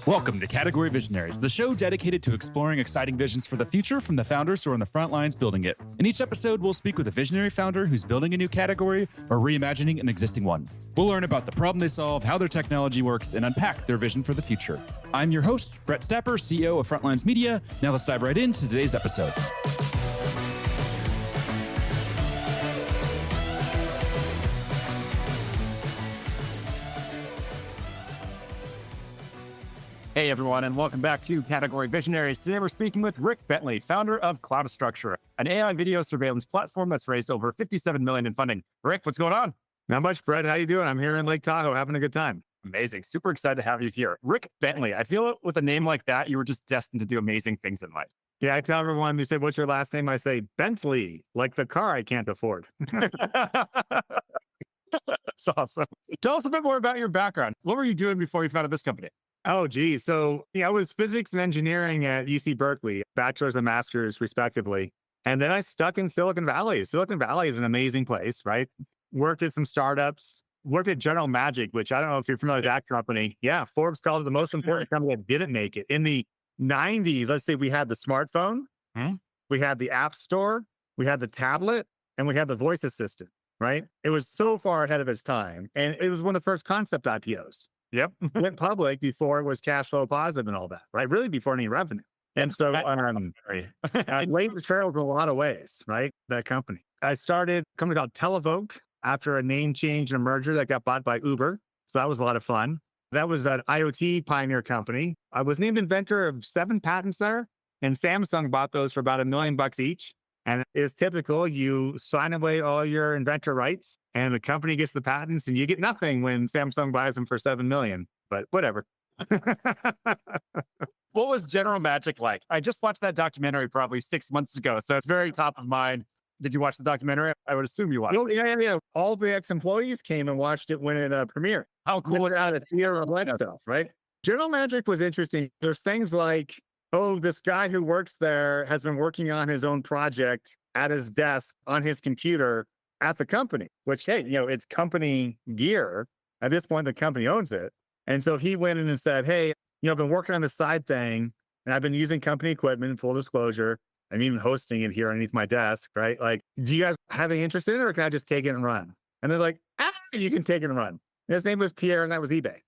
Welcome to Category Visionaries, the show dedicated to exploring exciting visions for the future from the founders who are on the front lines building it. In each episode, we'll speak with a visionary founder who's building a new category or reimagining an existing one. We'll learn about the problem they solve, how their technology works, and unpack their vision for the future. I'm your host, Brett Stapper, CEO of Frontlines Media. Now let's dive right into today's episode. Hey everyone, and welcome back to Category Visionaries. Today we're speaking with Rick Bentley, founder of Cloudastructure, an AI video surveillance platform that's raised over $57 million in funding. Rick, what's going on? Not much, Brett. How you doing? I'm here in Lake Tahoe having a good time. Amazing. Super excited to have you here. Rick Bentley, I feel with a name like that, you were just destined to do amazing things in life. Yeah, I tell everyone, they say, what's your last name? I say, Bentley, like the car I can't afford. That's awesome. Tell us a bit more about your background. What were you doing before you founded this company? Oh, geez. So I was physics and engineering at UC Berkeley, bachelor's and master's respectively. And then I stuck in Silicon Valley. Silicon Valley is an amazing place, right? Worked at some startups, worked at General Magic, which I don't know if you're familiar with that company. Yeah, Forbes calls it the most important company that didn't make it. In the 90s, let's say we had the smartphone, we had the app store, we had the tablet, and we had the voice assistant, right? It was so far ahead of its time. And it was one of the first concept IPOs. Yep. Went public before it was cash flow positive and all that, right? Really before any revenue. And so laid the trail in a lot of ways, right? That company. I started a company called Televoke after a name change and a merger that got bought by Uber. So that was a lot of fun. That was an IoT pioneer company. I was named inventor of 7 patents there, and Samsung bought those for about $1 million each. And it's typical, you sign away all your inventor rights and the company gets the patents and you get nothing when Samsung buys them for $7 million, but whatever. What was General Magic like? I just watched that documentary probably 6 months ago, so it's very top of mind. Did you watch the documentary? I would assume you watched it. Yeah. All the ex-employees came and watched it when it premiered. How cool was out of theater and that stuff, right? General Magic was interesting. There's things like, oh, this guy who works there has been working on his own project at his desk on his computer at the company, which, hey, it's company gear. At this point, the company owns it. And so he went in and said, hey, I've been working on this side thing and I've been using company equipment, full disclosure. I'm even hosting it here underneath my desk, right? Like, do you guys have any interest in it or can I just take it and run? And they're like, you can take it and run. And his name was Pierre and that was eBay,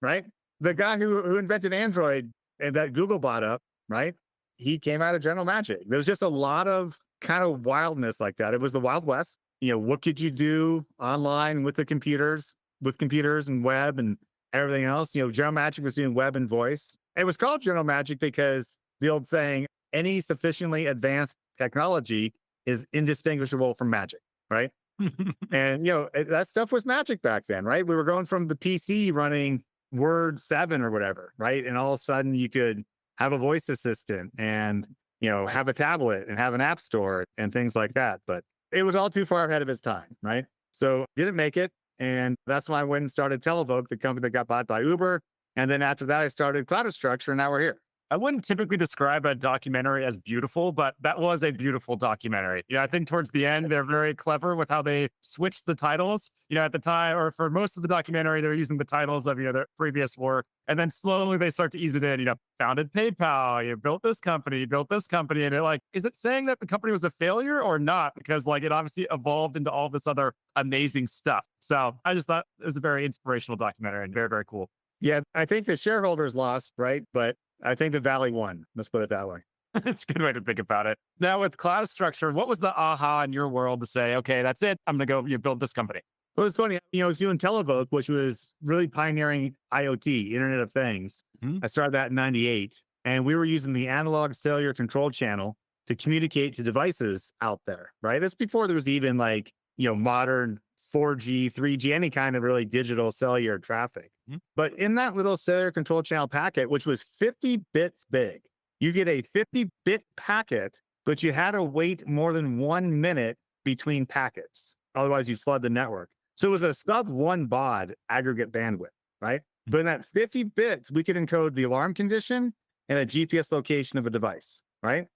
right? The guy who invented Android and that Google bought up, right? He came out of General Magic. There was just a lot of kind of wildness like that. It was the Wild West. What could you do online with computers and web and everything else? General Magic was doing web and voice. It was called General Magic because the old saying, any sufficiently advanced technology is indistinguishable from magic, right? And, that stuff was magic back then, right? We were going from the PC running Word 7 or whatever, right? And all of a sudden you could have a voice assistant and, have a tablet and have an app store and things like that. But it was all too far ahead of its time, right? So didn't make it. And that's why I went and started Televoke, the company that got bought by Uber. And then after that, I started Cloudastructure and now we're here. I wouldn't typically describe a documentary as beautiful, but that was a beautiful documentary. I think towards the end, they're very clever with how they switched the titles. At the time, or for most of the documentary, they're using the titles of, their previous work. And then slowly they start to ease it in, founded PayPal, you built this company. And they're like, is it saying that the company was a failure or not? Because it obviously evolved into all this other amazing stuff. So I just thought it was a very inspirational documentary and very, very cool. Yeah, I think the shareholders lost, right? But I think the Valley won. Let's put it that way. It's a good way to think about it. Now with Cloudastructure, what was the aha in your world to say, okay, that's it. I'm going to go build this company? Well, it's funny. I was doing Televoke, which was really pioneering IoT, Internet of Things. I started that in 98. And we were using the analog cellular control channel to communicate to devices out there, right? That's before there was even modern 4G, 3G, any kind of really digital cellular traffic. But in that little cellular control channel packet, which was 50 bits big, you get a 50-bit packet, but you had to wait more than 1 minute between packets. Otherwise, you flood the network. So it was a sub-1 baud aggregate bandwidth, right? But in that 50 bits, we could encode the alarm condition and a GPS location of a device, right?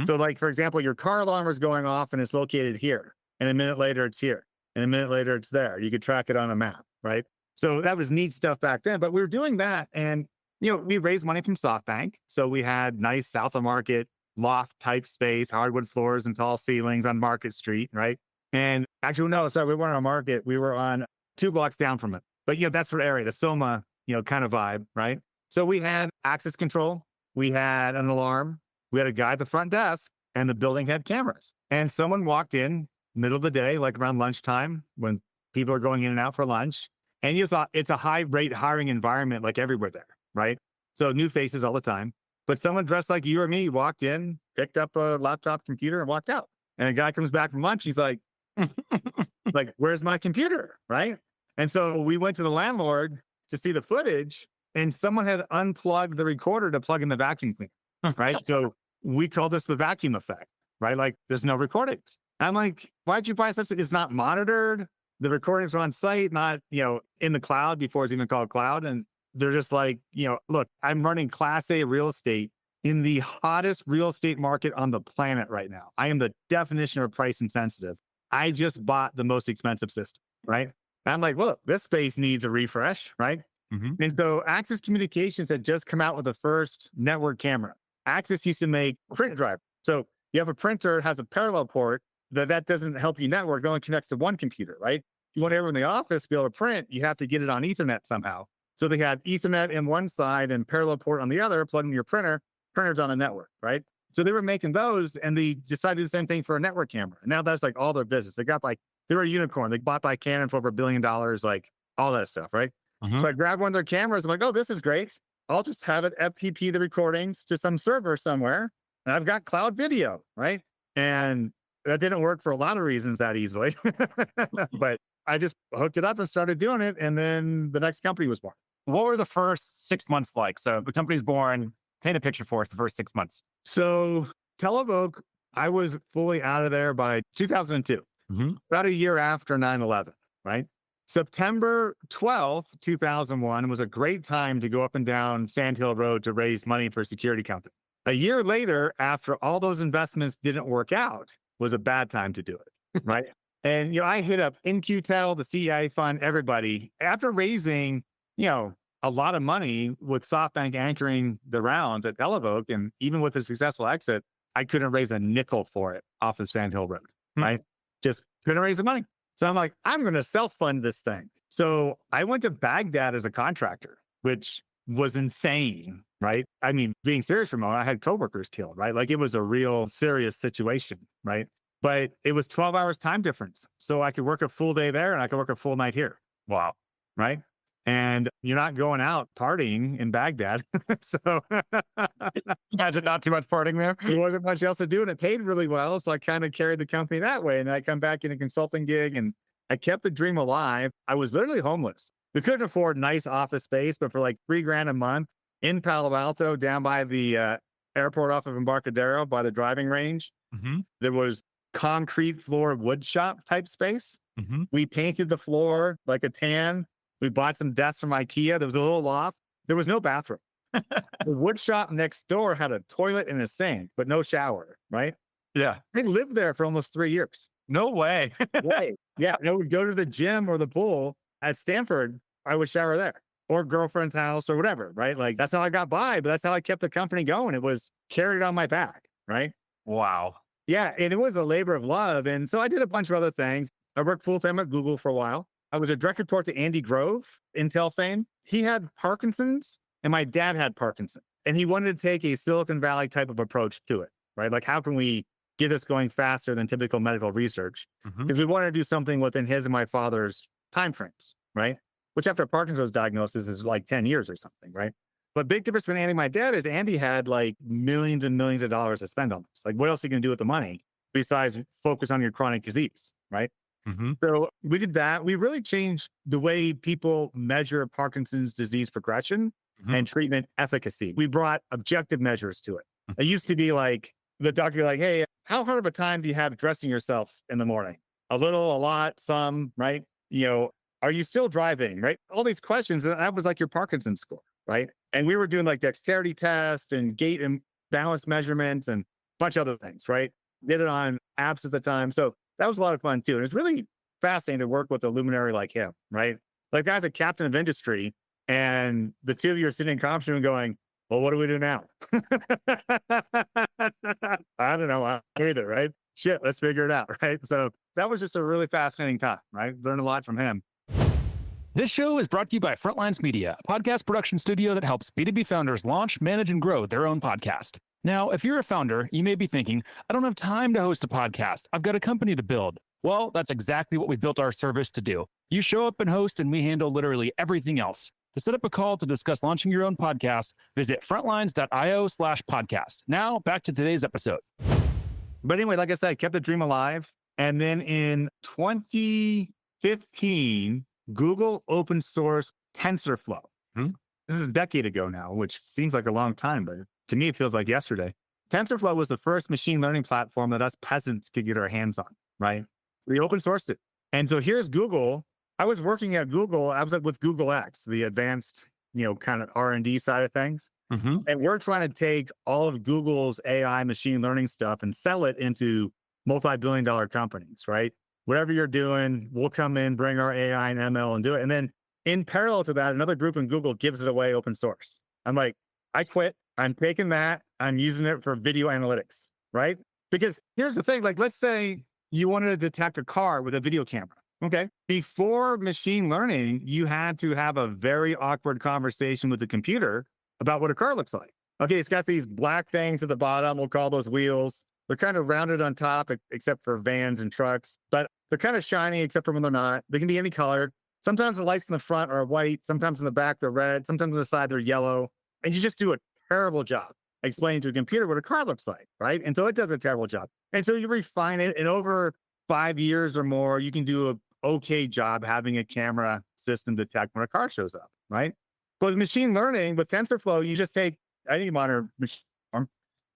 So for example, your car alarm is going off and it's located here. And a minute later, it's here. And a minute later, it's there. You could track it on a map, right? So that was neat stuff back then. But we were doing that. And, we raised money from SoftBank. So we had nice South of Market loft type space, hardwood floors and tall ceilings on Market Street, right? And actually, no, sorry, we weren't on Market. We were on 2 blocks down from it. But, that sort of area, the Soma, kind of vibe, right? So we had access control. We had an alarm. We had a guy at the front desk, and the building had cameras. And someone walked in middle of the day, like around lunchtime when people are going in and out for lunch. And you thought it's a high rate hiring environment like everywhere there, right? So new faces all the time. But someone dressed like you or me walked in, picked up a laptop computer and walked out. And a guy comes back from lunch. He's like, where's my computer? Right. And so we went to the landlord to see the footage, and someone had unplugged the recorder to plug in the vacuum cleaner. Right. So we call this the vacuum effect, right? Like there's no recordings. I'm like, why'd you buy such? It's not monitored. The recordings are on site, not, in the cloud before it's even called cloud. And they're just like, look, I'm running Class A real estate in the hottest real estate market on the planet right now. I am the definition of price insensitive. I just bought the most expensive system, right? And I'm like, well, this space needs a refresh, right? Mm-hmm. And so Access Communications had just come out with the first network camera. Access used to make print drive. So you have a printer, has a parallel port that doesn't help you network. It only connects to one computer, right? You want everyone in the office to be able to print, you have to get it on Ethernet somehow. So they had Ethernet in one side and parallel port on the other, plug in your printer's on the network, right? So they were making those, and they decided the same thing for a network camera. And now that's like all their business. They were a unicorn. They bought by Canon for over $1 billion, like all that stuff, right? Mm-hmm. So I grabbed one of their cameras. I'm like, oh, this is great. I'll just have it FTP the recordings to some server somewhere. And I've got cloud video, right? And that didn't work for a lot of reasons that easily. But I just hooked it up and started doing it. And then the next company was born. What were the first 6 months like? So the company's born. Paint a picture for us the first 6 months. So Televoke, I was fully out of there by 2002, about a year after 9/11, right? September 12th, 2001 was a great time to go up and down Sand Hill Road to raise money for a security company. A year later, after all those investments didn't work out, was a bad time to do it, right? And, I hit up InQtel, the CEI fund, everybody. After raising, a lot of money with SoftBank anchoring the rounds at Televoke, and even with a successful exit, I couldn't raise a nickel for it off of Sand Hill Road, right? Just couldn't raise the money. So I'm like, I'm going to self-fund this thing. So I went to Baghdad as a contractor, which was insane, right? I mean, being serious for a moment, I had coworkers killed, right? Like it was a real serious situation, right? But it was 12 hours time difference. So I could work a full day there and I could work a full night here. Wow. Right. And you're not going out partying in Baghdad. So Imagine not too much partying there. there wasn't much else to do, and it paid really well. So I kind of carried the company that way. And I come back in a consulting gig, and I kept the dream alive. I was literally homeless. We couldn't afford nice office space, but for like $3,000 a month in Palo Alto, down by the airport off of Embarcadero by the driving range, there was concrete floor wood shop type space. We painted the floor like a tan. We bought some desks from IKEA. There was a little loft. There was no bathroom. The wood shop next door had a toilet and a sink, but no shower, right? Yeah. I lived there for almost 3 years. No way. Right. Yeah. I would go to the gym or the pool at Stanford. I would shower there, or girlfriend's house or whatever, right? Like that's how I got by, but that's how I kept the company going. It was carried on my back, right? Wow. Yeah. And it was a labor of love. And so I did a bunch of other things. I worked full-time at Google for a while. I was a direct report to Andy Grove, Intel fame. He had Parkinson's and my dad had Parkinson's. And he wanted to take a Silicon Valley type of approach to it, right? Like, how can we get this going faster than typical medical research? Because we wanted to do something within his and my father's timeframes, right? Which after Parkinson's diagnosis is like 10 years or something, right? But big difference between Andy and my dad is Andy had like millions and millions of dollars to spend on this. Like, what else are you going to do with the money besides focus on your chronic disease, right? So we did that. We really changed the way people measure Parkinson's disease progression and treatment efficacy. We brought objective measures to it. It used to be like the doctor like, hey, how hard of a time do you have dressing yourself in the morning? A little, a lot, some, right? Are you still driving, right? All these questions. And that was like your Parkinson's score, right? And we were doing like dexterity tests and gait and balance measurements and a bunch of other things, right? Did it on apps at the time. So that was a lot of fun too. And it's really fascinating to work with a luminary like him, right? Like that's a captain of industry. And the two of you are sitting in conference room going, well, what do we do now? I don't know either, right? Shit, let's figure it out, right? So that was just a really fascinating time, right? Learned a lot from him. This show is brought to you by Frontlines Media, a podcast production studio that helps B2B founders launch, manage, and grow their own podcast. Now, if you're a founder, you may be thinking, I don't have time to host a podcast. I've got a company to build. Well, that's exactly what we built our service to do. You show up and host, and we handle literally everything else. To set up a call to discuss launching your own podcast, visit frontlines.io/podcast. Now, back to today's episode. But anyway, like I said, I kept the dream alive. And then in 2015, Google open sourced TensorFlow. This is a decade ago now, which seems like a long time, but to me, it feels like yesterday. TensorFlow was the first machine learning platform that us peasants could get our hands on, right? We open sourced it. And so here's Google. I was working at Google. I was with Google X, the advanced, kind of R&D side of things. And we're trying to take all of Google's AI machine learning stuff and sell it into multi-billion-dollar companies, right? Whatever you're doing, we'll come in, bring our AI and ML and do it. And then in parallel to that, another group in Google gives it away open source. I'm like, I quit. I'm taking that. I'm using it for video analytics, right? Because here's the thing, like, let's say you wanted to detect a car with a video camera. Okay. Before machine learning, you had to have a very awkward conversation with the computer about what a car looks like. Okay. It's got these black things at the bottom. We'll call those wheels. They're kind of rounded on top, except for vans and trucks, but they're kind of shiny, except for when they're not. They can be any color. Sometimes the lights in the front are white. Sometimes in the back, they're red. Sometimes on the side, they're yellow. And you just do a terrible job explaining to a computer what a car looks like, right? And so it does a terrible job. And so you refine it. And over 5 years or more, you can do a okay job having a camera system detect when a car shows up, right? But with machine learning, with TensorFlow, you just take any modern machine,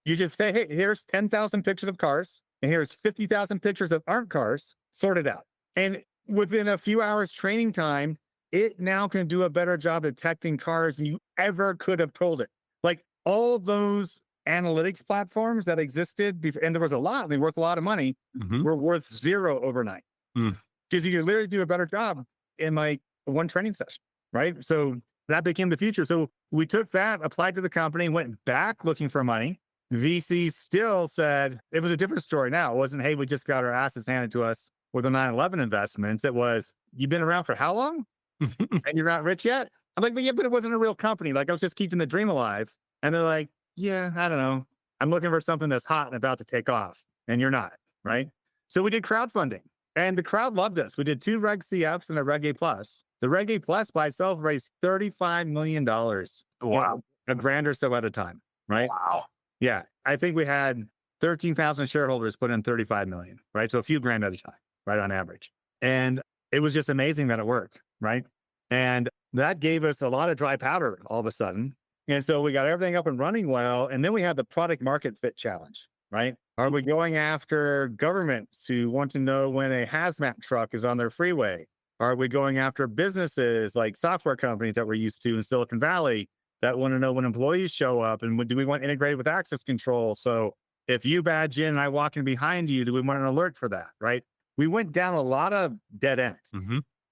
you just say, hey, here's 10,000 pictures of cars, and here's 50,000 pictures of aren't cars, sort it out. And within a few hours training time, it now can do a better job detecting cars than you ever could have told it. Like all those analytics platforms that existed, and there was a lot, and they were worth a lot of money, were worth zero overnight. Because you can literally do a better job in like one training session, right? So that became the future. So we took that, applied to the company, went back looking for money. VC still said, it was a different story now. It wasn't, hey, we just got our asses handed to us with the 9/11 investments. It was, you've been around for how long? And you're not rich yet? I'm like, but yeah, but it wasn't a real company. Like I was just keeping the dream alive. And they're like, yeah, I don't know. I'm looking for something that's hot and about to take off. And you're not, right? So we did crowdfunding. And the crowd loved us. We did 2 Reg CFs and a Reg A Plus. The Reg A Plus by itself raised $35 million. Wow. A grand or so at a time, right? Wow. Yeah. I think we had 13,000 shareholders put in 35 million, right? So a few grand at a time, right? On average. And it was just amazing that it worked, right? And that gave us a lot of dry powder all of a sudden. And so we got everything up and running well. And then we had the product market fit challenge, right? Are we going after governments who want to know when a hazmat truck is on their freeway? Are we going after businesses like software companies that we're used to in Silicon Valley that want to know when employees show up? And do we want integrated with access control? So if you badge in and I walk in behind you, do we want an alert for that, right? We went down a lot of dead ends,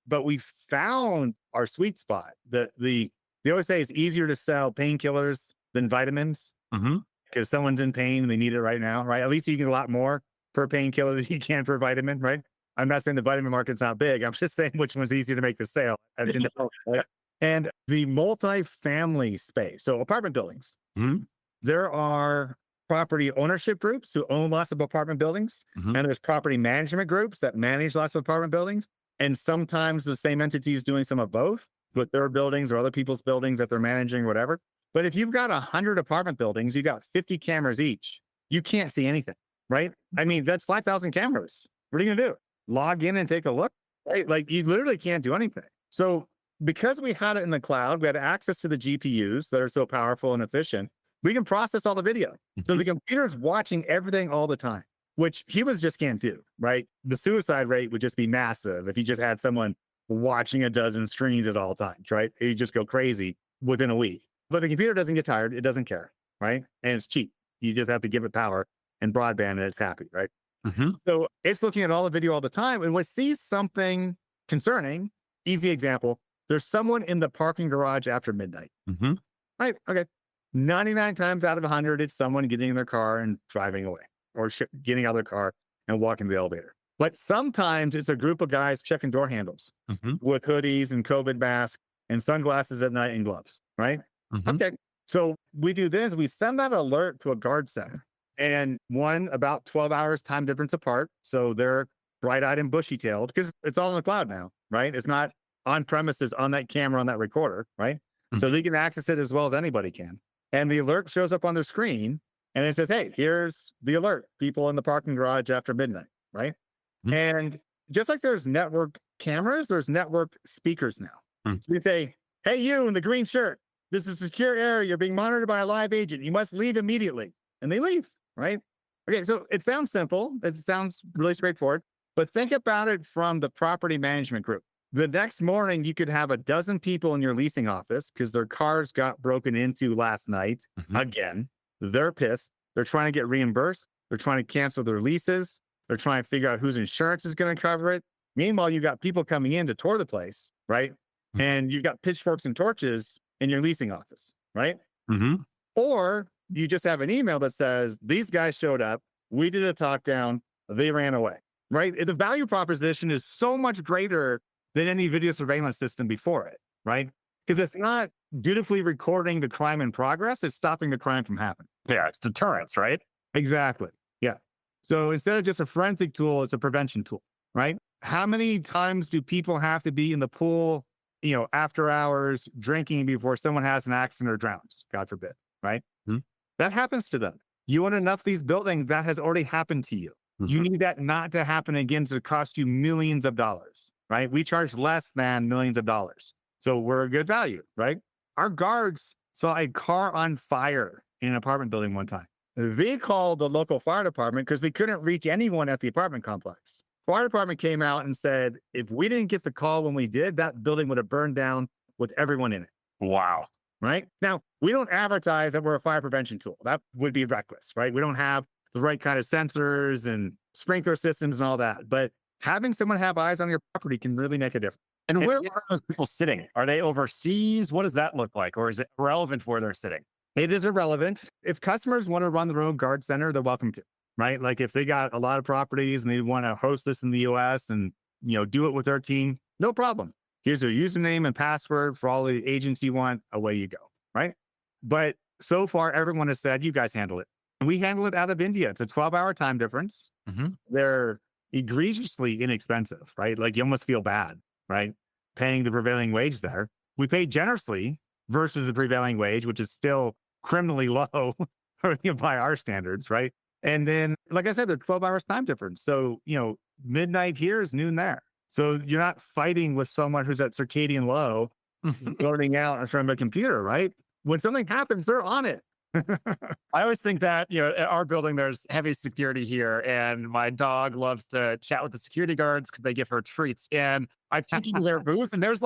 but we found our sweet spot. They always say it's easier to sell painkillers than vitamins. Because someone's in pain and they need it right now, right? At least you get a lot more per painkiller than you can per vitamin, right? I'm not saying the vitamin market's not big. I'm just saying which one's easier to make the sale. And the multifamily space, so apartment buildings, there are property ownership groups who own lots of apartment buildings, and there's property management groups that manage lots of apartment buildings. And sometimes the same entity is doing some of both with their buildings or other people's buildings that they're managing, whatever. But if you've got 100 apartment buildings, you got 50 cameras each, you can't see anything, right? I mean, that's 5,000 cameras. What are you gonna do? Log in and take a look, right? Like you literally can't do anything. So because we had it in the cloud, we had access to the GPUs that are so powerful and efficient, we can process all the video. So the computer's watching everything all the time, which humans just can't do, right? The suicide rate would just be massive if you just had someone watching a dozen screens at all times, right? You just go crazy within a week. But the computer doesn't get tired. It doesn't care, right? And it's cheap. You just have to give it power and broadband and it's happy, right? So it's looking at all the video all the time. And when it sees something concerning, easy example, there's someone in the parking garage after midnight. Mm-hmm. Right? Okay. 99 times out of 100, it's someone getting in their car and driving away, or getting out of their car and walking to the elevator. But sometimes it's a group of guys checking door handles Mm-hmm. with hoodies and COVID masks and sunglasses at night and gloves, right? Mm-hmm. Okay. So we do this, we send that alert to a guard center, and one about 12 hours time difference apart. So they're bright-eyed and bushy-tailed because it's all in the cloud now, right? It's not on premises on that camera, on that recorder, right? Mm-hmm. So they can access it as well as anybody can. And the alert shows up on their screen and it says, hey, here's the alert, people in the parking garage after midnight, right? Mm-hmm. And just like there's network cameras, there's network speakers now. Mm-hmm. So they say, hey, you in the green shirt, this is a secure area. You're being monitored by a live agent. You must leave immediately. And they leave, right? Okay, so it sounds simple. It sounds really straightforward. But think about it from the property management group. The next morning, you could have a dozen people in your leasing office because their cars got broken into last night. Mm-hmm. Again, they're pissed. They're trying to get reimbursed. They're trying to cancel their leases. They're trying to figure out whose insurance is going to cover it. Meanwhile, you got people coming in to tour the place, right? Mm-hmm. And you've got pitchforks and torches in your leasing office, right? Mm-hmm. Or you just have an email that says, these guys showed up. We did a talk down. They ran away, right? The value proposition is so much greater than any video surveillance system before it, right? Because it's not dutifully recording the crime in progress, it's stopping the crime from happening. Yeah, it's deterrence, right? Exactly. Yeah. So instead of just a forensic tool, it's a prevention tool, right? How many times do people have to be in the pool, after hours drinking before someone has an accident or drowns, God forbid, right? Mm-hmm. That happens to them. You own enough of these buildings, that has already happened to you. Mm-hmm. You need that not to happen again to cost you millions of dollars, right? We charge less than millions of dollars. So we're a good value, right? Our guards saw a car on fire in an apartment building one time. They called the local fire department because they couldn't reach anyone at the apartment complex. Fire department came out and said, if we didn't get the call when we did, that building would have burned down with everyone in it. Wow. Right? Now, we don't advertise that we're a fire prevention tool. That would be reckless, right? We don't have the right kind of sensors and sprinkler systems and all that. But having someone have eyes on your property can really make a difference. And where are those people sitting? Are they overseas? What does that look like? Or is it relevant where they're sitting? It is irrelevant. If customers want to run their own guard center, they're welcome to, right? Like if they got a lot of properties and they want to host this in the US and, do it with their team, no problem. Here's their username and password for all the agents you want. Away you go, right? But so far, everyone has said, you guys handle it. And we handle it out of India. It's a 12-hour time difference. Mm-hmm. They're egregiously inexpensive, right? Like you almost feel bad, right? Paying the prevailing wage there. We pay generously versus the prevailing wage, which is still criminally low by our standards, right? And then, like I said, they're 12 hours time difference. So, midnight here is noon there. So you're not fighting with someone who's at circadian low, loading out in front of a computer, right? When something happens, they're on it. I always think that, at our building, there's heavy security here, and my dog loves to chat with the security guards because they give her treats. And I peek into their booth, and there's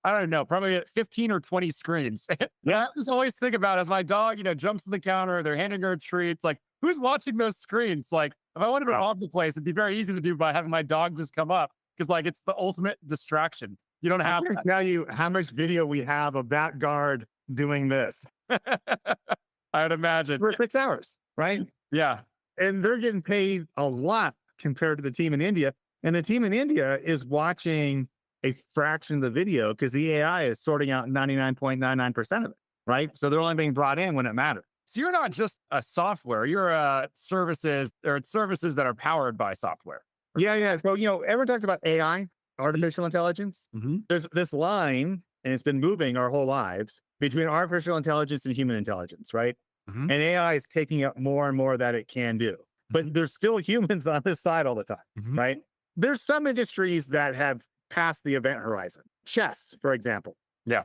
I don't know, probably 15 or 20 screens. Yeah, I just always think about as my dog, jumps to the counter, they're handing her treats. Like, who's watching those screens? Like, if I wanted to rob the place, it'd be very easy to do by having my dog just come up because, it's the ultimate distraction. You don't have to tell you how much video we have of that guard doing this. I would imagine. For 6 hours, right? Yeah. And they're getting paid a lot compared to the team in India. And the team in India is watching a fraction of the video because the AI is sorting out 99.99% of it, right? So they're only being brought in when it matters. So you're not just a software, you're services that are powered by software. Yeah. So, everyone talks about AI, artificial intelligence. Mm-hmm. There's this line, and it's been moving our whole lives, between artificial intelligence and human intelligence, right? Mm-hmm. And AI is taking up more and more that it can do. But there's still humans on this side all the time, Mm-hmm. right? There's some industries that have passed the event horizon. Chess, for example. Yeah.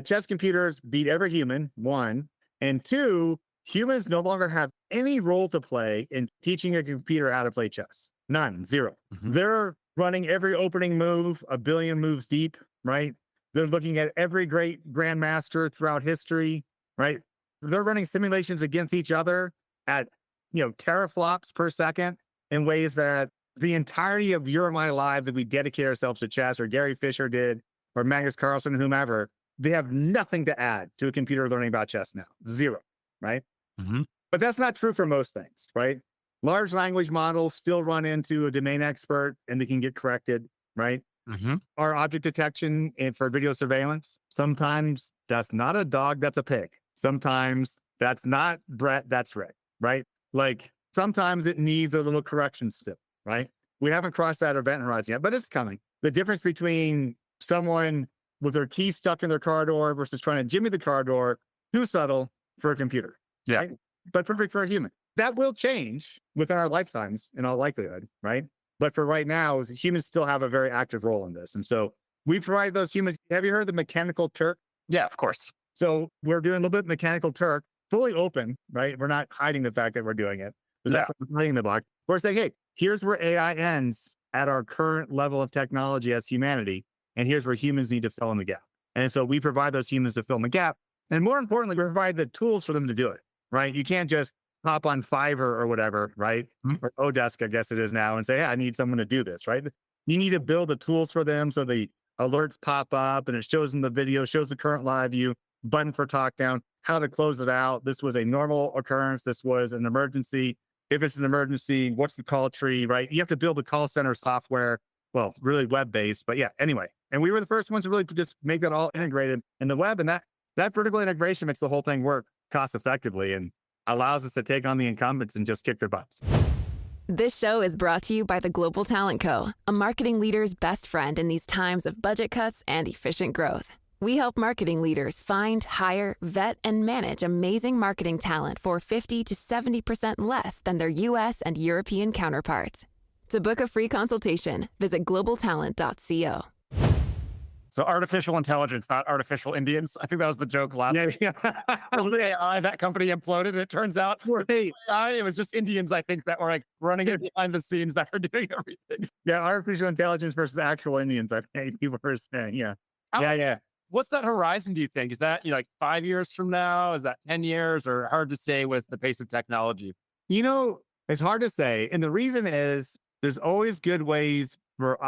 Chess computers beat every human, one. And two, humans no longer have any role to play in teaching a computer how to play chess. None, zero. Mm-hmm. They're running every opening move, a billion moves deep, right? They're looking at every great grandmaster throughout history, right? They're running simulations against each other at, teraflops per second in ways that the entirety of your and my lives that we dedicate ourselves to chess, or Gary Fisher did, or Magnus Carlsen, whomever, they have nothing to add to a computer learning about chess now. Zero, right? Mm-hmm. But that's not true for most things, right? Large language models still run into a domain expert and they can get corrected, right? Mm-hmm. Our object detection and for video surveillance, sometimes that's not a dog, that's a pig. Sometimes that's not Brett, that's Rick, right? Like sometimes it needs a little correction still, right? We haven't crossed that event horizon yet, but it's coming. The difference between someone with their key stuck in their car door versus trying to jimmy the car door, too subtle for a computer. Yeah. Right? But perfect for a human. That will change within our lifetimes in all likelihood, right? But for right now, humans still have a very active role in this. And so we provide those humans. Have you heard the Mechanical Turk? Yeah, of course. So we're doing a little bit of Mechanical Turk, fully open, right? We're not hiding the fact that we're doing it. But that's hiding the block. We're saying, hey, here's where AI ends at our current level of technology as humanity. And here's where humans need to fill in the gap. And so we provide those humans to fill in the gap. And more importantly, we provide the tools for them to do it, right? You can't just hop on Fiverr or whatever, right? Mm-hmm. Or Odesk, I guess it is now, and say, hey, I need someone to do this, right? You need to build the tools for them so the alerts pop up and it shows them the video, shows the current live view, button for talk down, how to close it out. This was a normal occurrence. This was an emergency. If it's an emergency, what's the call tree, right? You have to build the call center software, well, really web-based, but yeah, anyway. And we were the first ones to really just make that all integrated in the web. And that vertical integration makes the whole thing work cost effectively and allows us to take on the incumbents and just kick their butts. This show is brought to you by the Global Talent Co., a marketing leader's best friend in these times of budget cuts and efficient growth. We help marketing leaders find, hire, vet, and manage amazing marketing talent for 50 to 70% less than their U.S. and European counterparts. To book a free consultation, visit globaltalent.co. So artificial intelligence, not artificial Indians. I think that was the joke last week. AI, that company imploded. It turns out AI, it was just Indians, I think, that were like running it behind the scenes that are doing everything. Yeah, artificial intelligence versus actual Indians, I think people were saying, yeah. What's that horizon, do you think? Is that, like 5 years from now? Is that 10 years? Or hard to say with the pace of technology? It's hard to say. And the reason is there's always good ways for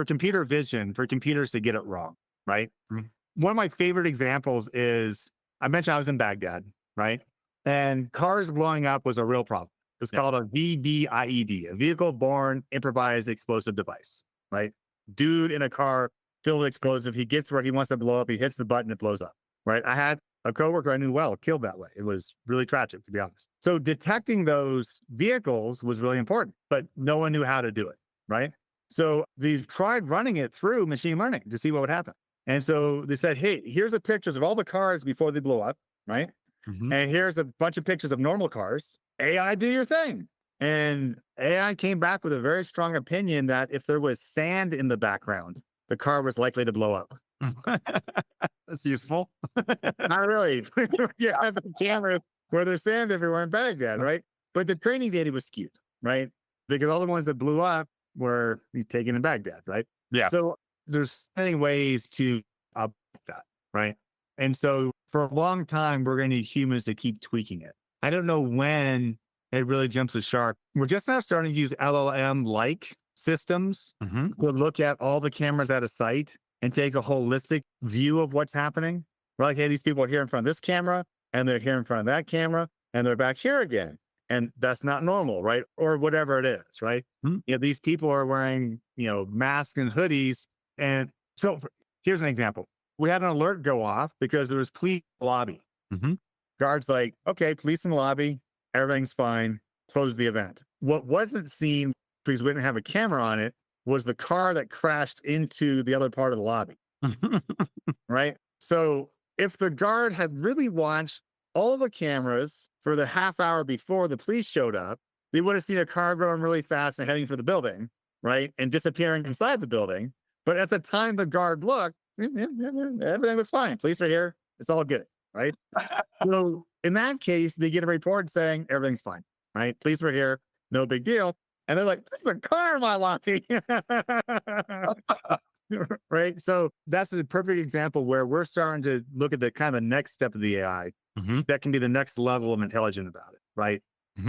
computer vision, for computers to get it wrong, right? Mm-hmm. One of my favorite examples is, I mentioned I was in Baghdad, right? And cars blowing up was a real problem. It's called a VBIED, a vehicle-borne improvised explosive device, right? Dude in a car filled with explosive, he gets where he wants to blow up, he hits the button, it blows up, right? I had a coworker I knew well killed that way. It was really tragic, to be honest. So detecting those vehicles was really important, but no one knew how to do it, right? So they've tried running it through machine learning to see what would happen. And so they said, hey, here's the pictures of all the cars before they blow up, right? Mm-hmm. And here's a bunch of pictures of normal cars. AI, do your thing. And AI came back with a very strong opinion that if there was sand in the background, the car was likely to blow up. That's useful. Not really. You have the cameras where there's sand everywhere in Baghdad, right? But the training data was skewed, right? Because all the ones that blew up were taken in Baghdad, right? Yeah. So there's many ways to up that, right? And so for a long time, we're going to need humans to keep tweaking it. I don't know when it really jumps the shark. We're just now starting to use LLM-like systems to look at all the cameras at a site and take a holistic view of what's happening. We're like, hey, these people are here in front of this camera, and they're here in front of that camera, and they're back here again. And that's not normal, right? Or whatever it is, right? Mm-hmm. These people are wearing, masks and hoodies. And so here's an example. We had an alert go off because there was police in the lobby. Mm-hmm. Guards like, okay, police in the lobby, everything's fine, close the event. What wasn't seen, because we didn't have a camera on it, was the car that crashed into the other part of the lobby, right? So if the guard had really watched all the cameras for the half hour before the police showed up, they would have seen a car going really fast and heading for the building, right? And disappearing inside the building. But at the time the guard looked, everything looks fine. Police are here. It's all good, right? So in that case, they get a report saying everything's fine, right? Police were here. No big deal. And they're like, there's a car in my lobby. Right? So that's a perfect example where we're starting to look at the kind of next step of the AI that can be the next level of intelligent about it, right?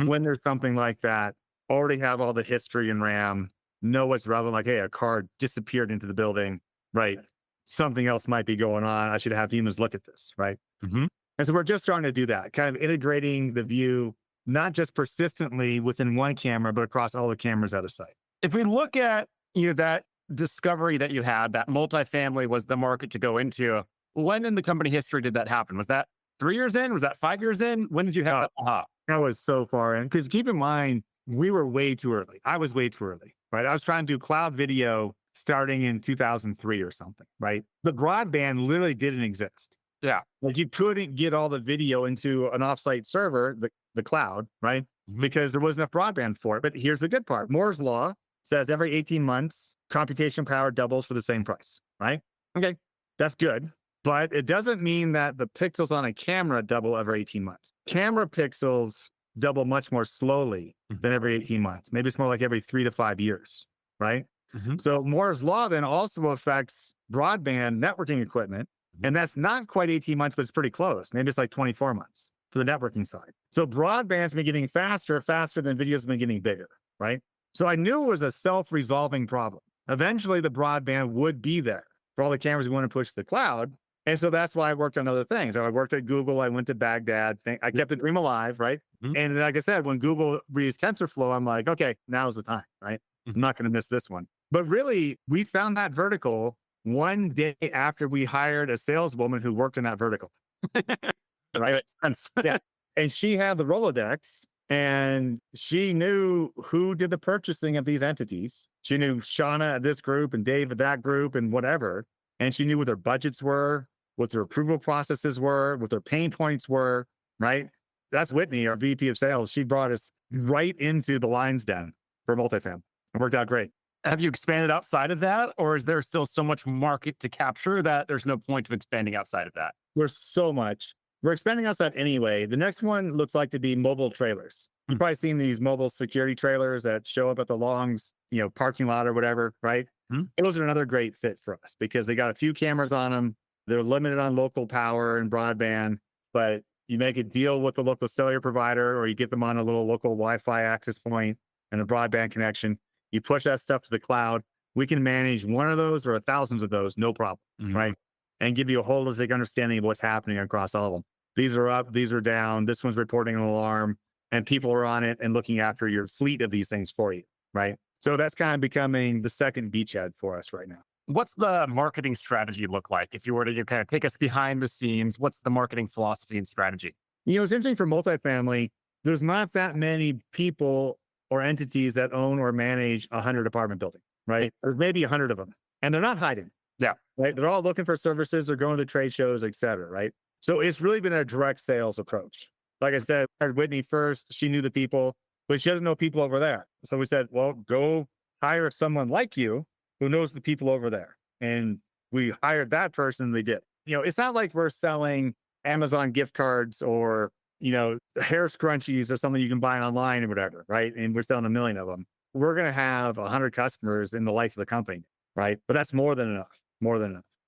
When there's something like that, already have all the history and RAM, know what's relevant, like, hey, a car disappeared into the building, right? something else might be going on. I should have humans look at this, right? Mhm. And so we're just starting to do that, kind of integrating the view, not just persistently within one camera, but across all the cameras out of sight. If we look at that discovery that you had, that multifamily was the market to go into, when in the company history did that happen? Was that 3 years in? Was that 5 years in? When did you have that aha? That was so far in, because keep in mind, we were way too early. I was way too early, right? I was trying to do cloud video starting in 2003 or something, right? The broadband literally didn't exist. Yeah. Like you couldn't get all the video into an offsite server, the cloud, right? Mhm. Because there wasn't enough broadband for it. But here's the good part. Moore's law says every 18 months, computation power doubles for the same price, right? Okay, that's good. But it doesn't mean that the pixels on a camera double every 18 months. Camera pixels double much more slowly than every 18 months. Maybe it's more like every 3 to 5 years, right? Mhm. So Moore's law then also affects broadband networking equipment. And that's not quite 18 months, but it's pretty close. Maybe it's like 24 months for the networking side. So broadband's been getting faster than video's been getting bigger, right? So I knew it was a self-resolving problem. Eventually, the broadband would be there for all the cameras we want to push to the cloud. And so that's why I worked on other things. I worked at Google. I went to Baghdad. I kept the dream alive, right? Mhm. And like I said, when Google released TensorFlow, I'm like, okay, now's the time, right? I'm not going to miss this one. But really, we found that vertical one day after we hired a saleswoman who worked in that vertical. Right? Makes sense. Yeah. And she had the Rolodex and she knew who did the purchasing of these entities. She knew Shauna at this group and Dave at that group and whatever. And she knew what their budgets were, what their approval processes were, what their pain points were, right? That's Whitney, our VP of sales. She brought us right into the lines den for multifamily. It worked out great. Have you expanded outside of that, or is there still so much market to capture that there's no point of expanding outside of that? There's so much. We're expanding outside anyway. The next one looks like to be mobile trailers. You've probably seen these mobile security trailers that show up at the Longs, parking lot or whatever, right? Hmm. Those are another great fit for us because they got a few cameras on them. They're limited on local power and broadband, but you make a deal with the local cellular provider or you get them on a little local Wi-Fi access point and a broadband connection. You push that stuff to the cloud. We can manage one of those or thousands of those, no problem, right? And give you a holistic understanding of what's happening across all of them. These are up, these are down, this one's reporting an alarm, and people are on it and looking after your fleet of these things for you, right? So that's kind of becoming the second beachhead for us right now. What's the marketing strategy look like? If you were to kind of take us behind the scenes, what's the marketing philosophy and strategy? It's interesting for multifamily, there's not that many people or entities that own or manage a 100 apartment building, right? There's maybe 100 of them, and they're not hiding. Yeah. Right. They're all looking for services or going to trade shows, et cetera, right? So it's really been a direct sales approach. Like I said, I hired Whitney first. She knew the people, but she doesn't know people over there. So we said, well, go hire someone like you who knows the people over there. And we hired that person. They did. It's not like we're selling Amazon gift cards or, hair scrunchies or something you can buy online or whatever, right? And we're selling 1 million of them. We're going to have 100 customers in the life of the company, right? But that's more than enough,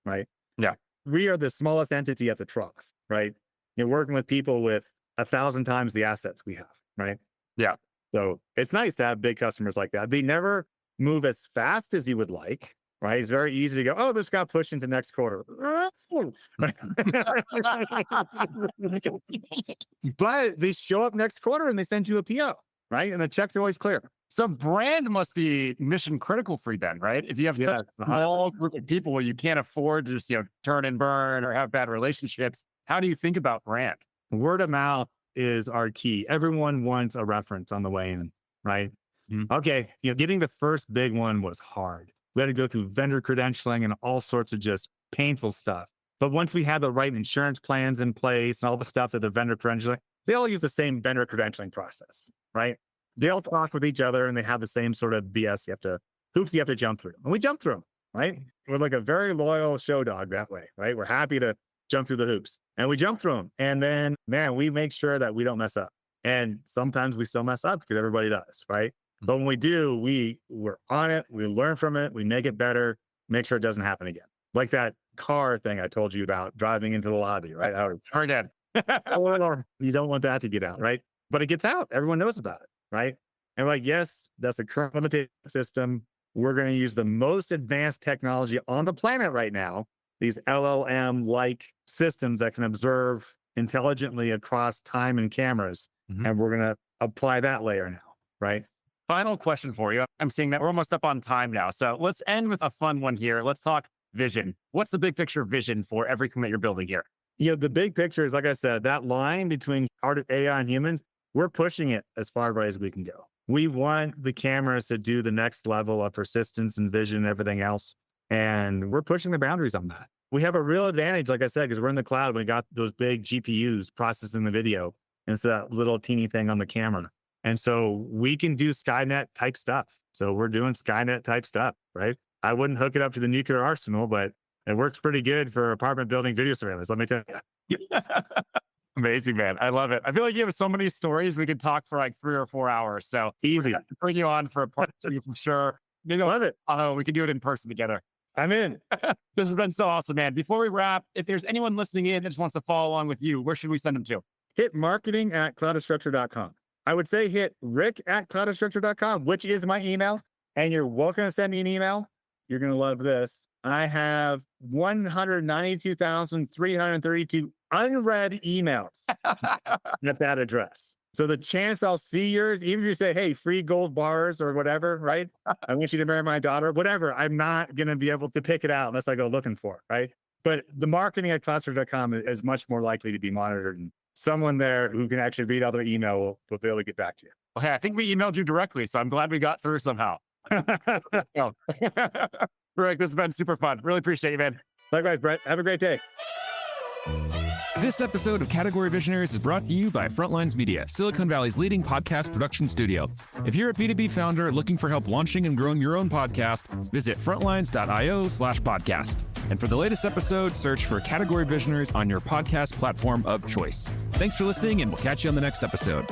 right? Yeah. We are the smallest entity at the trough, right? You're working with people with 1,000 times the assets we have, right? Yeah. So it's nice to have big customers like that. They never move as fast as you would like, right? It's very easy to go, oh, this got pushed into next quarter. But they show up next quarter and they send you a PO, right? And the checks are always clear. So brand must be mission critical for you then, right? If you have such a small group of people where you can't afford to just, turn and burn or have bad relationships, how do you think about brand? Word of mouth is our key. Everyone wants a reference on the way in, right? Okay. Getting the first big one was hard. We had to go through vendor credentialing and all sorts of just painful stuff. But once we had the right insurance plans in place and all the stuff that the vendor credentialing, they all use the same vendor credentialing process, right? They all talk with each other and they have the same sort of BS hoops you have to jump through. And we jump through them, right? We're like a very loyal show dog that way, right? We're happy to jump through the hoops and we jump through them. And then, man, we make sure that we don't mess up. And sometimes we still mess up because everybody does, right? But when we do, we're on it, we learn from it, we make it better, make sure it doesn't happen again. Like that car thing I told you about driving into the lobby, right? Or dead. You don't want that to get out, right? But it gets out. Everyone knows about it, right? And we're like, yes, that's a current limited system. We're going to use the most advanced technology on the planet right now these LLM-like systems that can observe intelligently across time and cameras. And we're going to apply that layer now, right? Final question for you. I'm seeing that we're almost up on time now. So let's end with a fun one here. Let's talk vision. What's the big picture vision for everything that you're building here? The big picture is, like I said, that line between AI and humans, we're pushing it as far away as we can go. We want the cameras to do the next level of persistence and vision and everything else. And we're pushing the boundaries on that. We have a real advantage, like I said, because we're in the cloud. We got those big GPUs processing the video instead of that little teeny thing on the camera. And so we can do Skynet type stuff. So we're doing Skynet type stuff, right? I wouldn't hook it up to the nuclear arsenal, but it works pretty good for apartment building video surveillance. Let me tell you. Amazing, man. I love it. I feel like you have so many stories. We could talk for like 3 or 4 hours. So Easy. Bring you on for a part 2 for sure. Maybe Love it. we can do it in person together. I'm in. This has been so awesome, man. Before we wrap, if there's anyone listening in that just wants to follow along with you, where should we send them to? Hit marketing@cloudastructure.com. I would say hit rick@cloudastructure.com, which is my email. And you're welcome to send me an email. You're going to love this. I have 192,332 unread emails at that address. So the chance I'll see yours, even if you say, hey, free gold bars or whatever, right? I want you to marry my daughter, whatever. I'm not going to be able to pick it out unless I go looking for it, right? But the marketing@cloudastructure.com is much more likely to be monitored. And someone there who can actually read out their email will be able to get back to you. Well, hey, I think we emailed you directly, so I'm glad we got through somehow. Rick, this has been super fun. Really appreciate you, man. Likewise, Brett. Have a great day. This episode of Category Visionaries is brought to you by Frontlines Media, Silicon Valley's leading podcast production studio. If you're a B2B founder looking for help launching and growing your own podcast, visit frontlines.io/podcast. And for the latest episode, search for Category Visionaries on your podcast platform of choice. Thanks for listening, and we'll catch you on the next episode.